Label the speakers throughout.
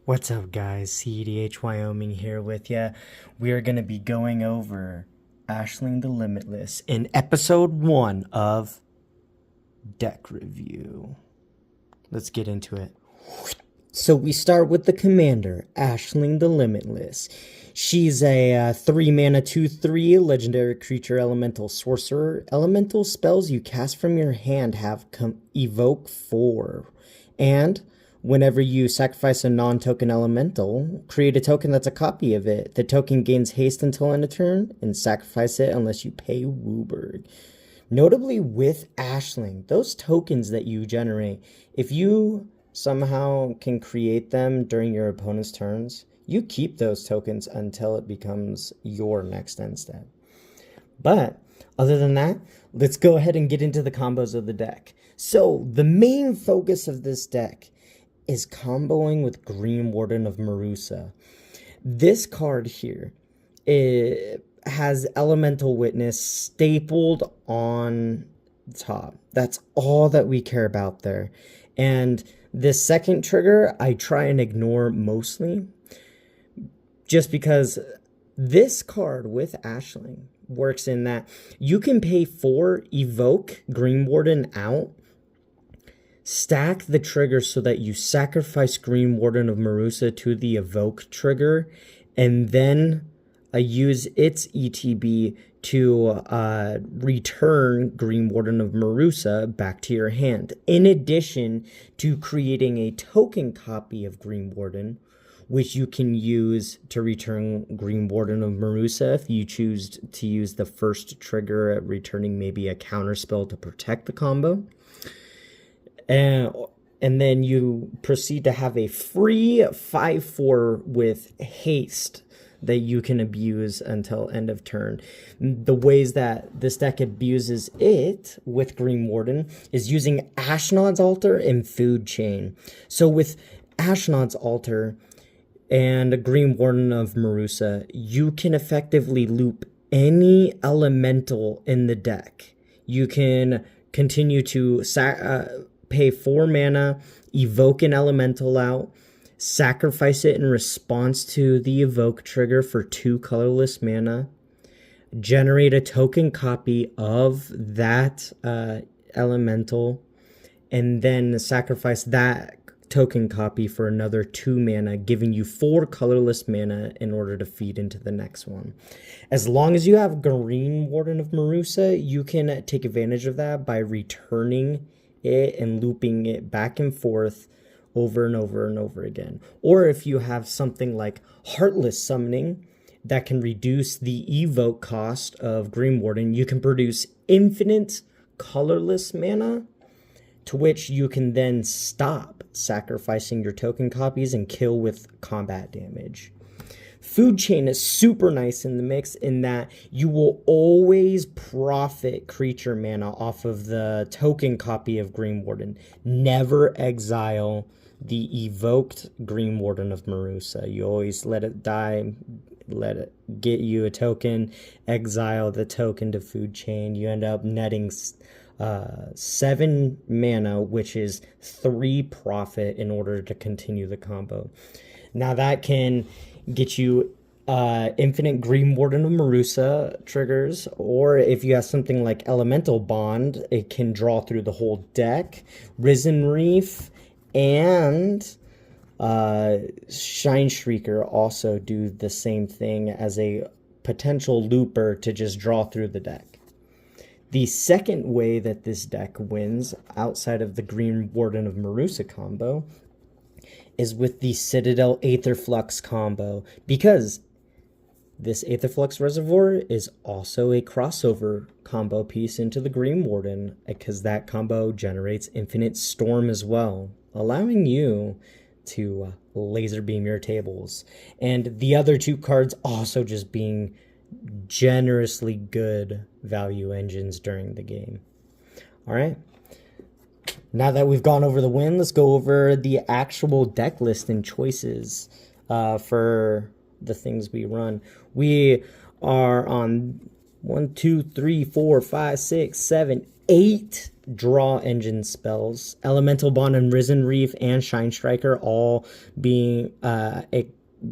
Speaker 1: What's up, guys? cedh Wyoming here with ya. We are going to be going over Ashling the Limitless in episode 1 of Deck Review. Let's get into it. So we start with the commander, Ashling the Limitless. She's a 3 mana 2/3 legendary creature elemental sorcerer. Elemental spells you cast from your hand have evoke 4. And whenever you sacrifice a non-token elemental, create a token that's a copy of it. The token gains haste until end of turn, and sacrifice it unless you pay Wooburg. Notably with Ashling, those tokens that you generate, if you somehow can create them during your opponent's turns, you keep those tokens until it becomes your next end step. But other than that, let's go ahead and get into the combos of the deck. So the main focus of this deck is comboing with Green Warden of Marusa. This card here, it has Elemental Witness stapled on top. That's all that we care about there. And this second trigger, I try and ignore mostly, just because this card with Ashling works in that you can pay 4, evoke Green Warden out, stack the trigger so that you sacrifice Green Warden of Marusa to the evoke trigger, and then use its ETB to return Green Warden of Marusa back to your hand, in addition to creating a token copy of Green Warden, which you can use to return Green Warden of Marusa if you choose to use the first trigger at returning maybe a counter spell to protect the combo. And then you proceed to have a free 5/4 with haste that you can abuse until end of turn. The ways that this deck abuses it with Green Warden is using Ashnod's Altar and Food Chain. So with Ashnod's Altar and Green Warden of Marusa, you can effectively loop any elemental in the deck. You can continue to pay 4 mana, evoke an elemental out, sacrifice it in response to the evoke trigger for 2 colorless mana, generate a token copy of that elemental, and then sacrifice that token copy for another 2 mana, giving you 4 colorless mana in order to feed into the next one. As long as you have Green Warden of Marusa, you can take advantage of that by returning it and looping it back and forth over and over and over again. Or if you have something like Heartless Summoning that can reduce the evoke cost of Green Warden, you can produce infinite colorless mana, to which you can then stop sacrificing your token copies and kill with combat damage. Food Chain is super nice in the mix in that you will always profit creature mana off of the token copy of Green Warden. Never exile the evoked Green Warden of Marusa. You always let it die, let it get you a token, exile the token to Food Chain. You end up netting 7 mana, which is 3 profit in order to continue the combo. Now that can get you infinite Green Warden of Marusa triggers, or if you have something like Elemental Bond, it can draw through the whole deck. Risen Reef and Shine Shrieker also do the same thing as a potential looper to just draw through the deck. The second way that this deck wins, outside of the Green Warden of Marusa combo, is with the Citadel Aetherflux combo, because this Aetherflux Reservoir is also a crossover combo piece into the Green Warden, because that combo generates Infinite Storm as well, allowing you to laser beam your tables. And the other 2 cards also just being generously good value engines during the game. All right. Now that we've gone over the win, let's go over the actual deck list and choices for the things we run. We are on 1, 2, 3, 4, 5, 6, 7, 8 draw engine spells. Elemental Bond and Risen Reef and Shine Striker all being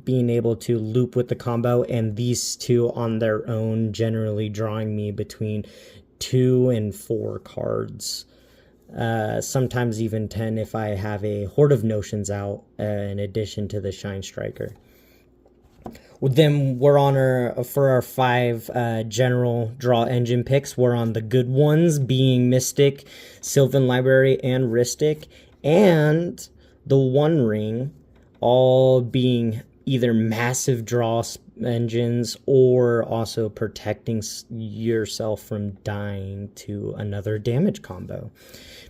Speaker 1: being able to loop with the combo, and these two on their own generally drawing me between 2 and 4 cards. Sometimes even 10 if I have a Horde of Notions out in addition to the Shine Striker. Then we're on for our 5 general draw engine picks. We're on the good ones, being Mystic, Sylvan Library, and Rhystic, and the One Ring, all being either massive draw engines or also protecting yourself from dying to another damage combo.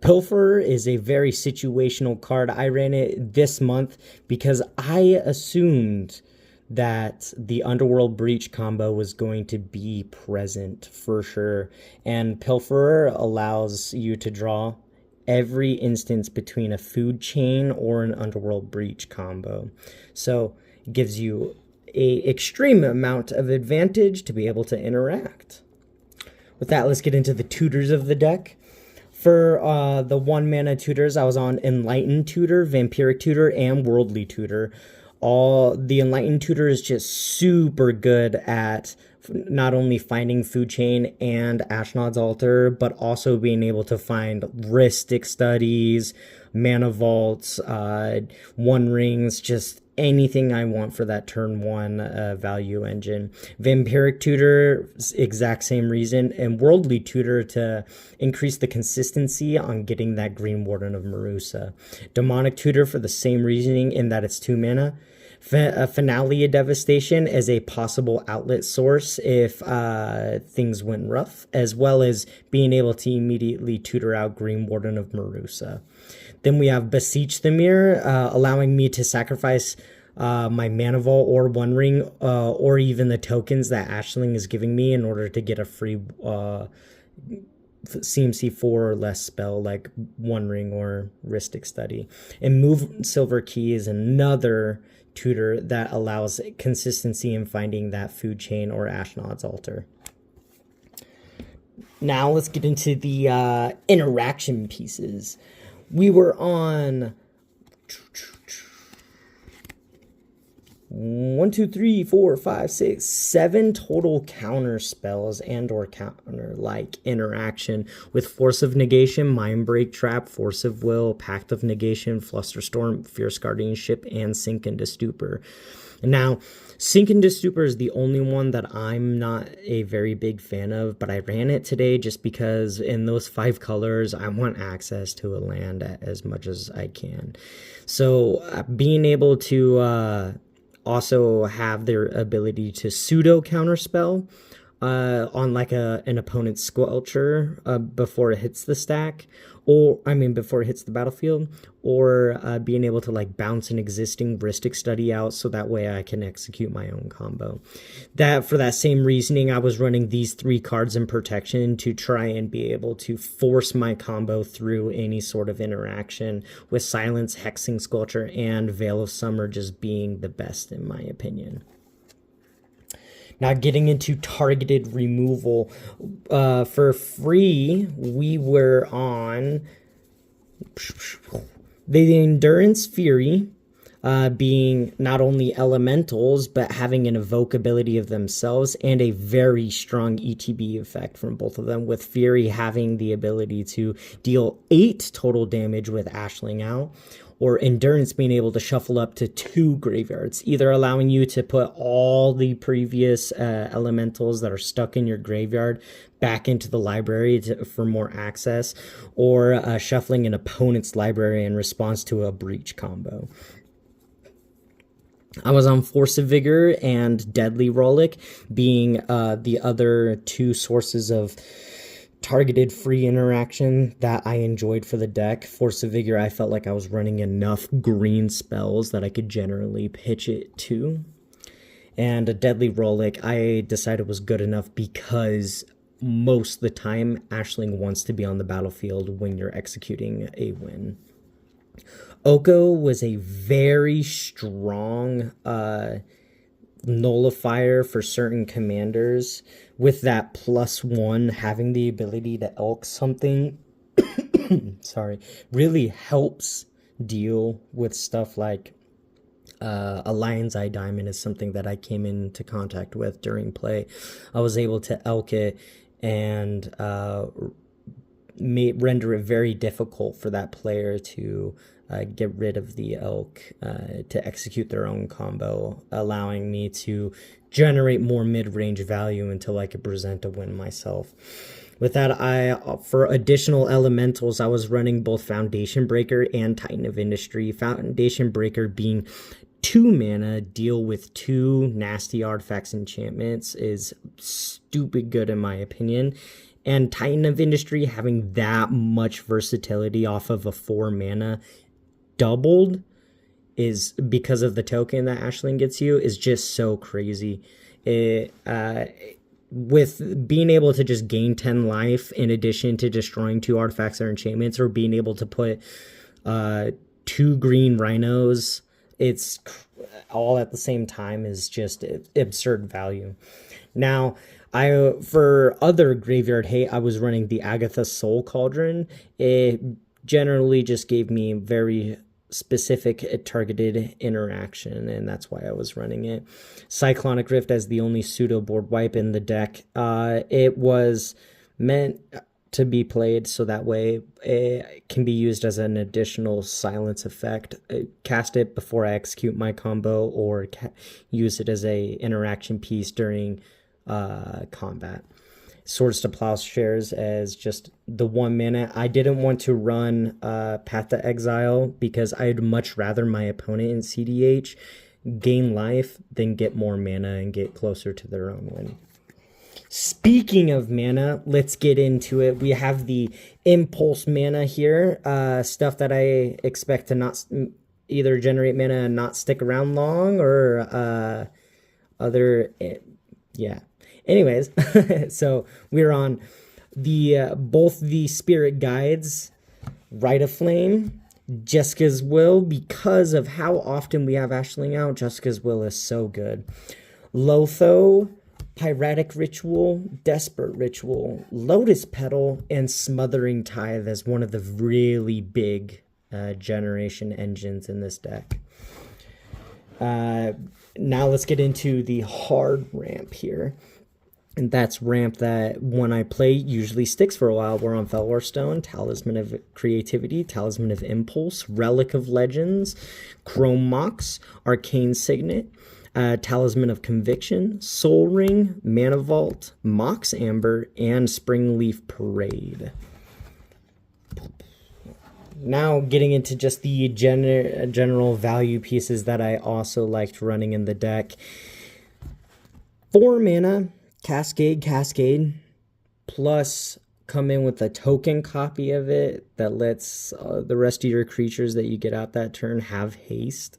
Speaker 1: Pilferer is a very situational card. I ran it this month because I assumed that the Underworld Breach combo was going to be present for sure. And Pilferer allows you to draw every instance between a food chain or an Underworld Breach combo. So it gives you an extreme amount of advantage to be able to interact. With that, let's get into the tutors of the deck. For the 1 mana tutors, I was on Enlightened Tutor, Vampiric Tutor, and Worldly Tutor. The Enlightened Tutor is just super good at not only finding food chain and Ashnod's Altar, but also being able to find Rhystic Studies, mana vaults, One Rings, just anything I want for that turn 1 value engine. Vampiric Tutor, exact same reason, and Worldly Tutor to increase the consistency on getting that Green Warden of Marusa. Demonic Tutor for the same reasoning in that it's 2 mana. Finale of Devastation as a possible outlet source if things went rough, as well as being able to immediately tutor out Green Warden of Marusa. Then we have Beseech the Mirror, allowing me to sacrifice my Mana Vault or One Ring, or even the tokens that Ashling is giving me in order to get a free CMC 4 or less spell like One Ring or Rhystic Study. And Move Silver Key is another tutor that allows consistency in finding that food chain or Ashnod's Altar. Now let's get into the interaction pieces. We were on 1, 2, 3, 4, 5, 6, 7 total counter spells and or counter like interaction with Force of Negation, Mind Break Trap, Force of Will, Pact of Negation, Flusterstorm, Fierce Guardianship, and Sink into Stupor. Now, Sink into Stupor is the only one that I'm not a very big fan of, but I ran it today just because in those 5 colors, I want access to a land as much as I can. So being able to also have their ability to pseudo counterspell on like an opponent's Squelcher before it hits the stack, or before it hits the battlefield, or being able to like bounce an existing Rhystic Study out so that way I can execute my own combo. That for that same reasoning, I was running these 3 cards in protection to try and be able to force my combo through any sort of interaction, with Silence, Hexing Squelcher, and Veil of Summer just being the best in my opinion. Now getting into targeted removal, for free, we were on the Endurance Fury, being not only elementals, but having an evoke ability of themselves and a very strong ETB effect from both of them, with Fury having the ability to deal 8 total damage with Ashling out, or Endurance being able to shuffle up to 2 graveyards, either allowing you to put all the previous elementals that are stuck in your graveyard back into the library for more access, or shuffling an opponent's library in response to a breach combo. I was on Force of Vigor and Deadly Rollick being the other 2 sources of targeted free interaction that I enjoyed for the deck. Force of Vigor, I felt like I was running enough green spells that I could generally pitch it to. And a Deadly Rollick, I decided was good enough because most of the time, Ashling wants to be on the battlefield when you're executing a win. Oko was a very strong nullifier for certain commanders, with that +1 having the ability to elk something sorry, really helps deal with stuff like a lion's eye diamond is something that I came into contact with during play. I was able to elk it and render it very difficult for that player to get rid of the elk to execute their own combo, allowing me to generate more mid-range value until I could present a win myself. With that, for additional elementals, I was running both Foundation Breaker and Titan of Industry. Foundation Breaker being 2 mana, deal with 2 nasty artifacts enchantments is stupid good in my opinion. And Titan of Industry having that much versatility off of a 4 mana doubled is because of the token that Ashling gets you is just so crazy. With being able to just gain 10 life in addition to destroying 2 artifacts or enchantments, or being able to put 2 green rhinos, it's all at the same time is just absurd value. Now, for other graveyard hate, I was running the Agatha Soul Cauldron. It generally just gave me very specific targeted interaction, and that's why I was running it. Cyclonic Rift as the only pseudo board wipe in the deck. It was meant to be played so that way it can be used as an additional silence effect. Cast it before I execute my combo, or use it as a interaction piece during combat. Swords to Plowshares as just the 1 mana. I didn't want to run Path to Exile because I'd much rather my opponent in cedh gain life than get more mana and get closer to their own win. Speaking of mana, let's get into it. We have the impulse mana here, stuff that I expect to not either generate mana and not stick around long, or yeah. Anyways, so we're on the both the Spirit Guides, Rite of Flame, Jessica's Will. Because of how often we have Ashling out, Jessica's Will is so good. Lotho, Piratic Ritual, Desperate Ritual, Lotus Petal, and Smothering Tithe as one of the really big generation engines in this deck. Now let's get into the hard ramp here. And that's ramp that when I play usually sticks for a while. We're on Felwar Stone, Talisman of Creativity, Talisman of Impulse, Relic of Legends, Chrome Mox, Arcane Signet, Talisman of Conviction, Soul Ring, Mana Vault, Mox Amber, and Springleaf Parade. Now getting into just the general value pieces that I also liked running in the deck. 4 mana, Cascade, plus come in with a token copy of it that lets the rest of your creatures that you get out that turn have haste.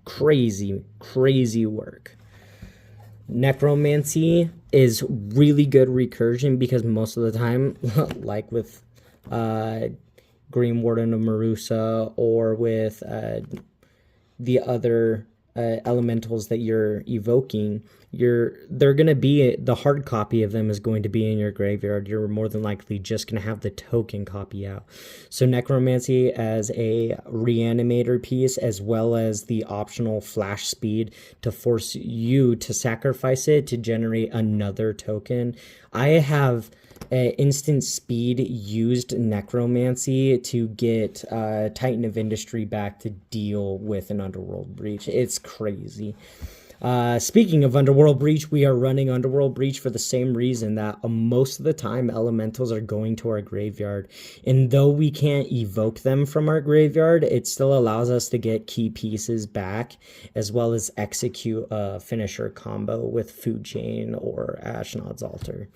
Speaker 1: Crazy work. Necromancy is really good recursion because most of the time, like with Green Warden of Marusa or with the other elementals that you're evoking, they're going to be, the hard copy of them is going to be in your graveyard. You're more than likely just going to have the token copy out. So Necromancy as a reanimator piece, as well as the optional flash speed to force you to sacrifice it to generate another token. I have instant speed used Necromancy to get Titan of Industry back to deal with an Underworld Breach. It's crazy. Speaking of Underworld Breach, we are running Underworld Breach for the same reason that most of the time elementals are going to our graveyard. And though we can't evoke them from our graveyard, it still allows us to get key pieces back, as well as execute a finisher combo with Food Chain or Ashnod's Altar.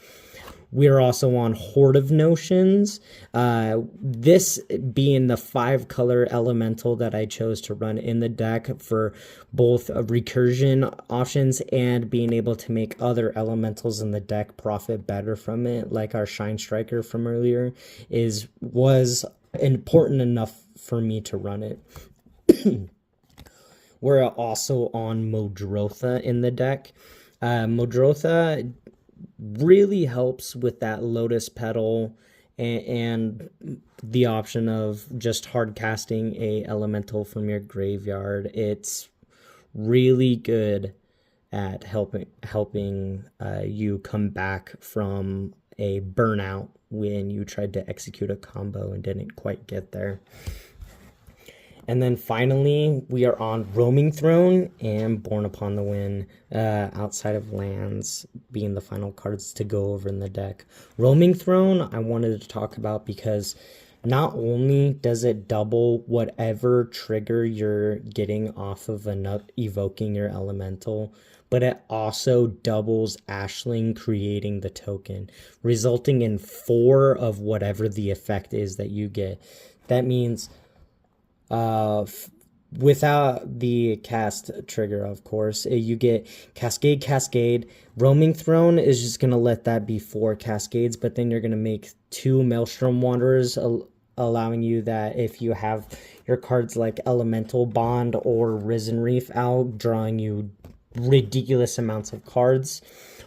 Speaker 1: We're also on Horde of Notions. This being the 5-color elemental that I chose to run in the deck for both recursion options and being able to make other elementals in the deck profit better from it, like our Shine Striker from earlier, was important enough for me to run it. We're also on Modrotha in the deck. Modrotha really helps with that Lotus Petal and the option of just hard casting a elemental from your graveyard. It's really good at helping you come back from a burnout when you tried to execute a combo and didn't quite get there. And then finally, we are on Roaming Throne and Born Upon the Wind, outside of lands being the final cards to go over in the deck. Roaming Throne, I wanted to talk about because not only does it double whatever trigger you're getting off of evoking your elemental, but it also doubles Ashling creating the token, resulting in 4 of whatever the effect is that you get. That means without the cast trigger, of course, you get Cascade. Roaming Throne is just going to let that be 4 cascades, but then you're going to make 2 Maelstrom Wanderers, allowing you that if you have your cards like Elemental Bond or Risen Reef out, drawing you ridiculous amounts of cards,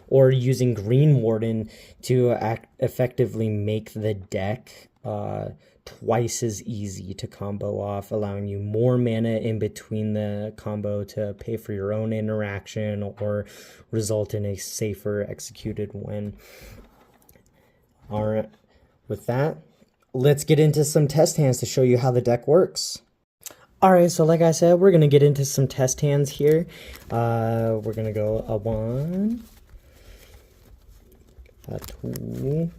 Speaker 1: or using Green Warden to effectively make the deck twice as easy to combo off, allowing you more mana in between the combo to pay for your own interaction or result in a safer executed win. All right, with that, let's get into some test hands to show you how the deck works. All right, so like I said, we're going to get into some test hands here. We're going to go a 1, a 2,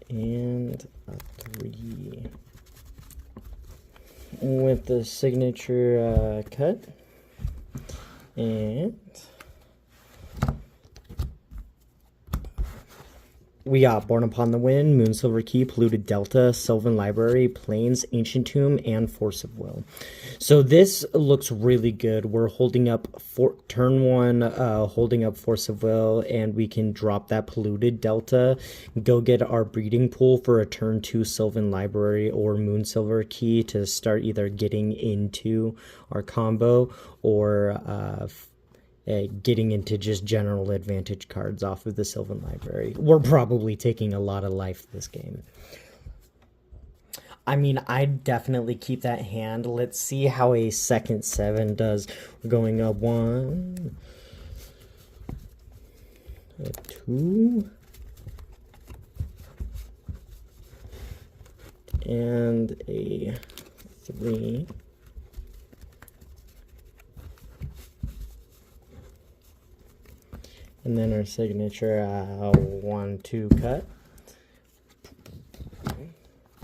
Speaker 1: and a 3 with the signature cut, and we got Born Upon the Wind, Moonsilver Key, Polluted Delta, Sylvan Library, Plains, Ancient Tomb, and Force of Will. So this looks really good. We're holding up turn 1, holding up Force of Will, and we can drop that Polluted Delta, go get our breeding pool for a turn 2 Sylvan Library or Moonsilver Key to start either getting into our combo or getting into just general advantage cards off of the Sylvan Library. We're probably taking a lot of life this game. I mean, I'd definitely keep that hand. Let's see how a second 7 does. We're going a 1, a 2, and a 3. And then our signature 1, 2 cut.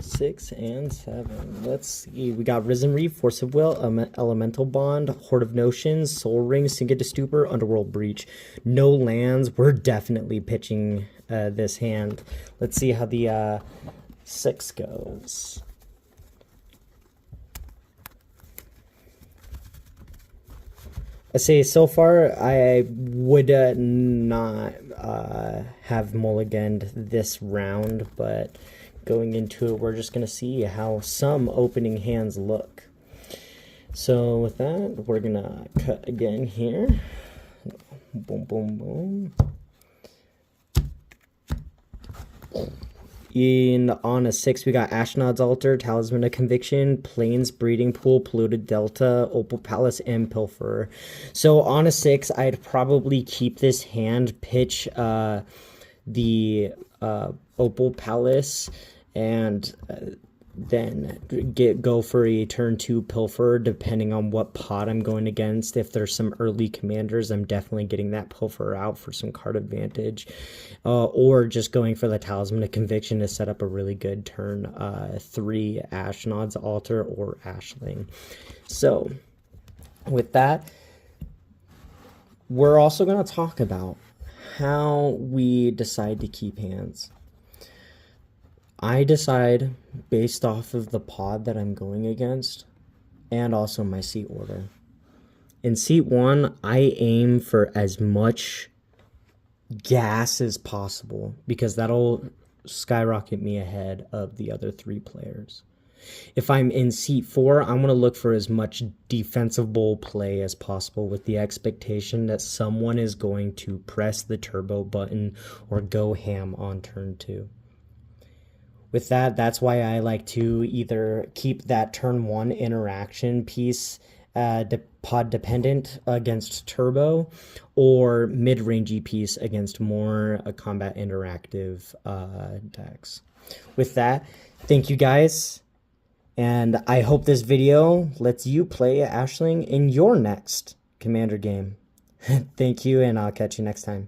Speaker 1: 6 and 7. Let's see. We got Risen Reef, Force of Will, Elemental Bond, Horde of Notions, Soul Ring, Sink It to Stupor, Underworld Breach. No lands. We're definitely pitching this hand. Let's see how the 6 goes. I say so far, I would not have mulliganed this round, but going into it, we're just going to see how some opening hands look. So with that, we're going to cut again here. Boom, boom, boom. On a 6, we got Ashnod's Altar, Talisman of Conviction, Plains, Breeding Pool, Polluted Delta, Opal Palace, and Pilferer. So on a 6, I'd probably keep this hand, pitch the Opal Palace, and then go for a turn 2 Pilferer, depending on what pot I'm going against. If there's some early commanders, I'm definitely getting that Pilferer out for some card advantage, or just going for the Talisman of Conviction to set up a really good turn 3 Ashnod's Altar or Ashling. So with that, we're also going to talk about how we decide to keep hands. I decide based off of the pod that I'm going against and also my seat order. In seat 1, I aim for as much gas as possible because that'll skyrocket me ahead of the other 3 players. If I'm in seat 4, I'm going to look for as much defensible play as possible with the expectation that someone is going to press the turbo button or go ham on turn 2. With that, that's why I like to either keep that turn 1 interaction piece pod dependent against turbo, or mid-rangey piece against more combat interactive decks. With that, thank you guys, and I hope this video lets you play Ashling in your next Commander game. Thank you, and I'll catch you next time.